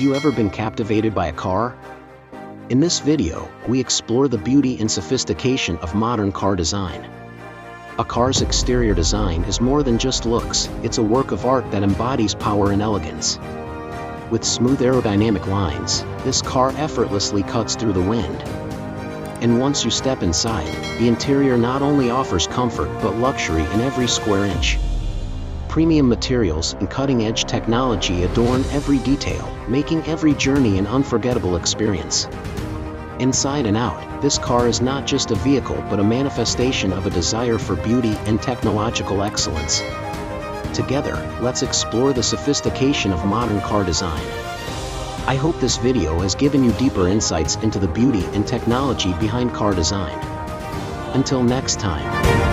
you ever been captivated by a car? In this video, we explore the beauty and sophistication of modern car design. A car's exterior design is more than just looks, it's a work of art that embodies power and elegance. With smooth aerodynamic lines, this car effortlessly cuts through the wind. And once you step inside, the interior not only offers comfort but luxury in every square inch. Premium materials and cutting-edge technology adorn every detail, making every journey an unforgettable experience. Inside and out, this car is not just a vehicle but a manifestation of a desire for beauty and technological excellence. Together, let's explore the sophistication of modern car design. I hope this video has given you deeper insights into the beauty and technology behind car design. Until next time.